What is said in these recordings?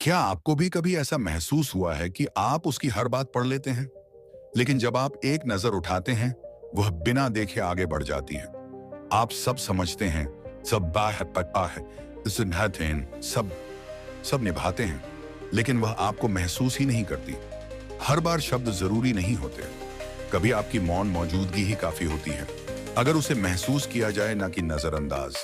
क्या आपको भी कभी ऐसा महसूस हुआ है कि आप उसकी हर बात पढ़ लेते हैं, लेकिन जब आप एक नजर उठाते हैं, वह बिना देखे आगे बढ़ जाती है। आप सब समझते हैं, सब बात पता है, सब सब निभाते हैं, लेकिन वह आपको महसूस ही नहीं करती। हर बार शब्द जरूरी नहीं होते, कभी आपकी मौन मौजूदगी ही काफी होती है। अगर उसे महसूस किया जाए, ना कि नजरअंदाज।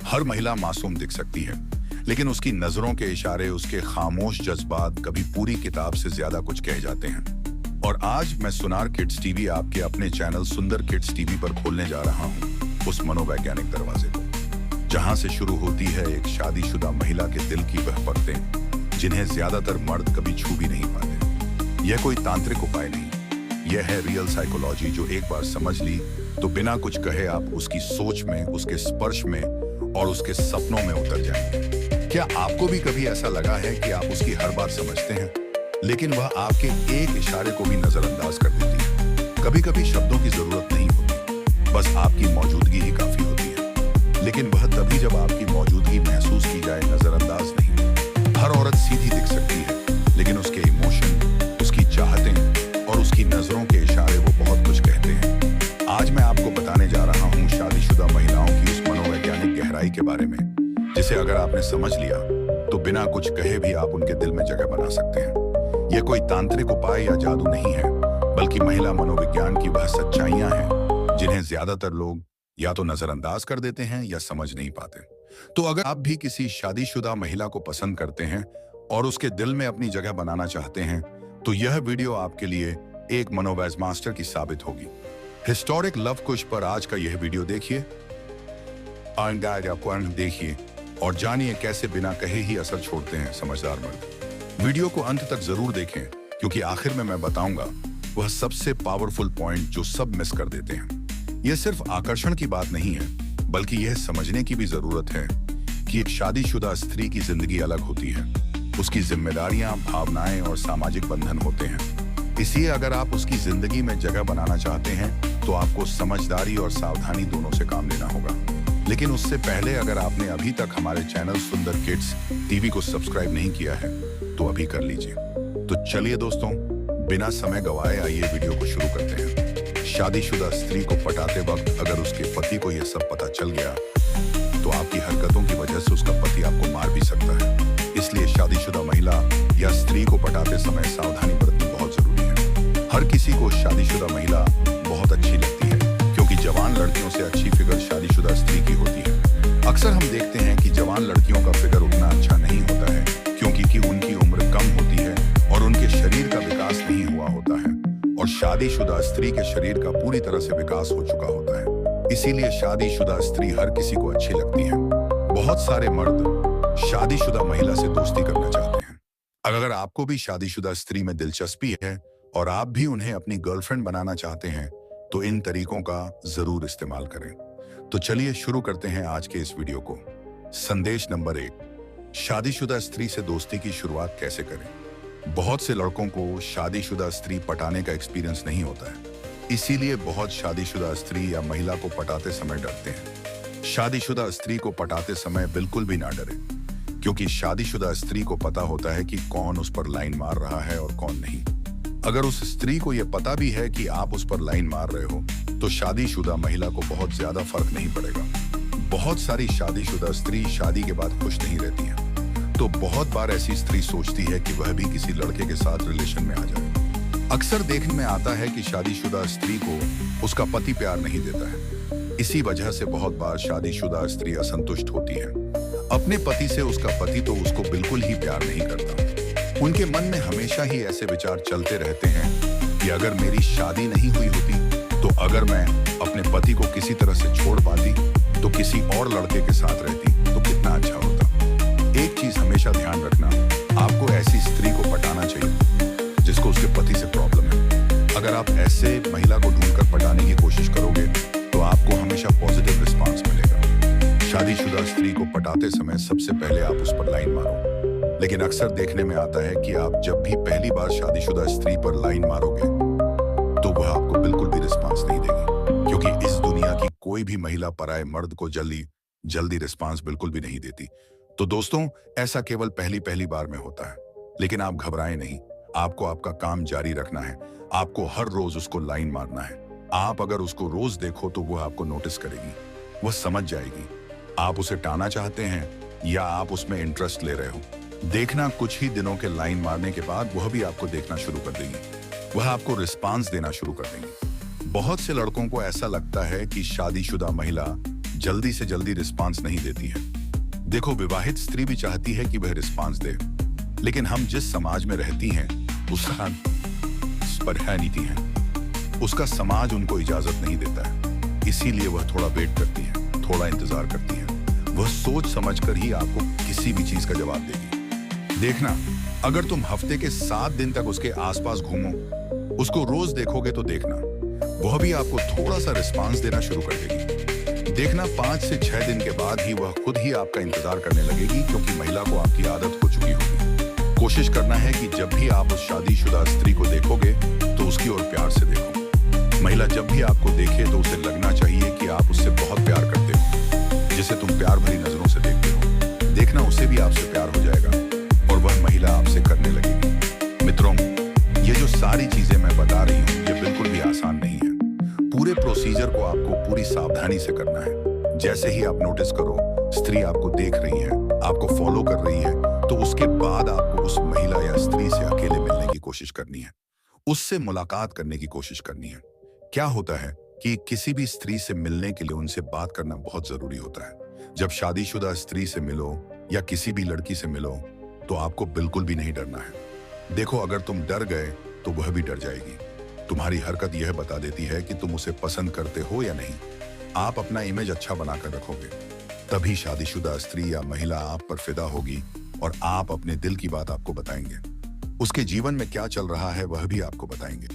हर महिला मासूम दिख सकती है, लेकिन उसकी नजरों के इशारे, उसके खामोश जज्बात कभी पूरी किताब से ज्यादा कुछ कह जाते हैं। और आज मैं सुनार किड्स टीवी आपके अपने चैनल सुंदर किड्स टीवी पर खोलने जा रहा हूं उस मनोवैज्ञानिक दरवाजे को, जहां से शुरू होती है एक शादीशुदा महिला के दिल की वह परतें जिन्हें ज्यादातर मर्द कभी छू भी नहीं पाते। यह कोई तांत्रिक उपाय नहीं, यह है रियल साइकोलॉजी, जो एक बार समझ ली तो बिना कुछ कहे आप उसकी सोच में, उसके स्पर्श में और उसके सपनों में उतर जाएंगे। क्या आपको भी कभी ऐसा लगा है कि आप उसकी हर बात समझते हैं, लेकिन वह आपके एक इशारे को भी नजरअंदाज कर देती है? कभी कभी शब्दों की जरूरत नहीं होती, बस आपकी मौजूदगी ही काफी होती है। लेकिन वह तभी जब आपकी मौजूदगी महसूस की जाए, नजरअंदाज नहीं। हर औरत सीधी दिख सकती है, लेकिन उसके इमोशन, उसकी चाहतें और उसकी नजरों के इशारे वो बहुत कुछ कहते हैं। आज मैं आपको बताने जा रहा हूँ शादीशुदा महिलाओं की उस मनोवैज्ञानिक गहराई के बारे में, जिसे अगर आपने समझ लिया तो बिना कुछ कहे भी आप उनके दिल में जगह बना सकते हैं। यह कोई तांत्रिक उपाय या जादू नहीं है, बल्कि महिला मनोविज्ञान की वह सच्चाइयां हैं जिन्हें ज्यादातर लोग या तो नजरअंदाज कर देते हैं या समझ नहीं पाते। तो अगर आप भी किसी शादीशुदा महिला को पसंद करते हैं और उसके दिल में अपनी जगह बनाना चाहते हैं, तो यह वीडियो आपके लिए एक मनोवैज मास्टर की साबित होगी। हिस्टोरिक लव कुश पर आज का यह वीडियो देखिए, देखिए और जानिए कैसे बिना कहे ही असर छोड़ते हैं समझदार मर्द। वीडियो को अंत तक जरूर देखें, क्योंकि आखिर में मैं बताऊंगा वह सबसे पावरफुल पॉइंट जो सब मिस कर देते हैं। यह सिर्फ आकर्षण की बात नहीं है, बल्कि यह समझने की भी जरूरत है कि एक शादीशुदा स्त्री की जिंदगी अलग होती है। उसकी जिम्मेदारियां, भावनाएं और सामाजिक बंधन होते हैं। इसलिए अगर आप उसकी जिंदगी में जगह बनाना चाहते हैं, तो आपको समझदारी और सावधानी दोनों से काम लेना होगा। लेकिन उससे पहले अगर आपने अभी तक हमारे चैनल सुंदर किड्स टीवी को सब्सक्राइब नहीं किया है, तो अभी कर लीजिए। तो चलिए दोस्तों, बिना समय गवाए आइए वीडियो को शुरू करते हैं। शादीशुदा स्त्री को पटाते वक्त अगर उसके पति को यह सब पता चल गया, तो आपकी हरकतों की वजह से उसका पति आपको मार भी सकता है। इसलिए शादीशुदा महिला या स्त्री को पटाते समय सावधानी बरतनी बहुत जरूरी है। हर किसी को शादीशुदा महिला बहुत अच्छी लगती है, क्योंकि जवान लड़कियों से अच्छी फिगर शादीशुदा स्त्री की होती है। अक्सर हम देखते हैं कि जवान लड़कियों का फिगर उतना अच्छा नहीं होता है, क्योंकि उनकी उम्र कम होती है और उनके शरीर का विकास नहीं हुआ होता है, और शादीशुदा स्त्री के शरीर का पूरी तरह से विकास हो चुका होता है। इसीलिए शादीशुदा स्त्री हर किसी को अच्छी लगती है। बहुत सारे मर्द शादीशुदा महिला से दोस्ती करना चाहते हैं। अगर आपको भी शादीशुदा स्त्री में दिलचस्पी है और आप भी उन्हें अपनी गर्लफ्रेंड बनाना चाहते हैं, तो इन तरीकों का जरूर इस्तेमाल करें। तो चलिए शुरू करते हैं आज के इस वीडियो को। संदेश नंबर 1, शादीशुदा स्त्री से दोस्ती की शुरुआत कैसे करें। बहुत से लड़कों को शादीशुदा स्त्री पटाने का एक्सपीरियंस नहीं होता है, इसीलिए बहुत शादीशुदा स्त्री या महिला को पटाते समय डरते हैं। शादीशुदा स्त्री को पटाते समय बिल्कुल भी ना डरे, क्योंकि शादीशुदा स्त्री को पता होता है कि कौन उस पर लाइन मार रहा है और कौन नहीं। अगर उस स्त्री को यह पता भी है कि आप उस पर लाइन मार रहे हो, तो शादीशुदा महिला को बहुत ज्यादा फर्क नहीं पड़ेगा। बहुत सारी शादीशुदा स्त्री शादी के बाद खुश नहीं रहती हैं, तो बहुत बार ऐसी स्त्री सोचती है कि वह भी किसी लड़के के साथ रिलेशन में आ जाए। अक्सर देखने में आता है कि शादीशुदा स्त्री को उसका पति प्यार नहीं देता है। इसी वजह से बहुत बार शादीशुदा स्त्री असंतुष्ट होती है अपने पति से। उसका पति तो उसको बिल्कुल ही प्यार नहीं करता। उनके मन में हमेशा ही ऐसे विचार चलते रहते हैं कि अगर मेरी शादी नहीं हुई होती, तो अगर मैं अपने पति को किसी तरह से छोड़ पाती, तो किसी और लड़के के साथ रहती, तो कितना अच्छा होता। एक चीज हमेशा ध्यान रखना, आपको ऐसी स्त्री को पटाना चाहिए जिसको उसके पति से प्रॉब्लम है। अगर आप ऐसे महिला को ढूंढकर पटाने की कोशिश करोगे, तो आपको हमेशा पॉजिटिव रिस्पॉन्स मिलेगा। शादीशुदा स्त्री को पटाते समय सबसे पहले आप उस पर लाइन मारो। लेकिन अक्सर देखने में आता है कि आप जब भी पहली बार शादीशुदा स्त्री पर लाइन मारोगे, तो वह आपको बिल्कुल भी रिस्पांस नहीं देगी, क्योंकि इस दुनिया की कोई भी महिला पराये मर्द को जल्दी रिस्पांस बिल्कुल भी नहीं देती। तो दोस्तों, ऐसा केवल पहली पहली बार में होता है, लेकिन आप घबराएं नहीं। आपको आपका काम जारी रखना है। आपको हर रोज उसको लाइन मारना है। आप अगर उसको रोज देखो तो वो आपको नोटिस करेगी, वह समझ जाएगी आप उसे टाना चाहते हैं या आप उसमें इंटरेस्ट ले रहे हो। देखना, कुछ ही दिनों के लाइन मारने के बाद वह भी आपको देखना शुरू कर देंगी। वह आपको रिस्पांस देना शुरू कर देंगी। बहुत से लड़कों को ऐसा लगता है कि शादीशुदा महिला जल्दी से जल्दी रिस्पांस नहीं देती है। देखो, विवाहित स्त्री भी चाहती है कि वह रिस्पांस दे, लेकिन हम जिस समाज में रहती हैं उसका नीति है, उसका समाज उनको इजाजत नहीं देता है। इसीलिए वह थोड़ा वेट करती है, थोड़ा इंतजार करती है। वह सोच समझकर ही आपको किसी भी चीज का जवाब देगी। देखना, अगर तुम हफ्ते के 7 दिन तक उसके आसपास घूमो, उसको रोज देखोगे तो देखना वह भी आपको थोड़ा सा रिस्पांस देना शुरू कर देगी। देखना, 5 से 6 दिन के बाद ही वह खुद ही आपका इंतजार करने लगेगी, क्योंकि महिला को आपकी आदत हो चुकी होगी। कोशिश करना है कि जब भी आप उस शादीशुदा स्त्री को देखोगे तो उसकी ओर प्यार से देखो। महिला जब भी आपको देखे तो उसे लगना चाहिए कि आप उससे बहुत प्यार करते हो, जिसे तुम प्यार भरी नजरों से देखते हो। देखना, उसे भी आपसे प्यार हो जाएगा और वह महिला आपसे करने लगेगी। मित्रों, ये जो सारी चीजें मैं बता रही हूँ, ये बिल्कुल भी आसान नहीं है। पूरे प्रोसीजर को आपको पूरी सावधानी से करना है। जैसे ही आप नोटिस करो स्त्री आपको देख रही है, आपको फॉलो कर रही है, तो उसके बाद आपको उस महिला या स्त्री से अकेले मिलने की कोशिश करनी है, उससे मुलाकात करने की कोशिश करनी है। क्या होता है कि किसी भी स्त्री से मिलने के लिए उनसे बात करना बहुत जरूरी होता है। जब शादीशुदा स्त्री से मिलो या किसी भी लड़की से मिलो तो आपको बिल्कुल भी नहीं डरना है। देखो, अगर तुम डर गए तो वह भी डर जाएगी। तुम्हारी हरकत यह बता देती है कि तुम उसे पसंद करते हो या नहीं। आप अपना इमेज अच्छा बनाकर रखोगे, तभी शादीशुदा स्त्री या महिला आप पर फिदा होगी और आप अपने दिल की बात आपको बताएंगे। उसके जीवन में क्या चल रहा है वह भी आपको बताएंगे।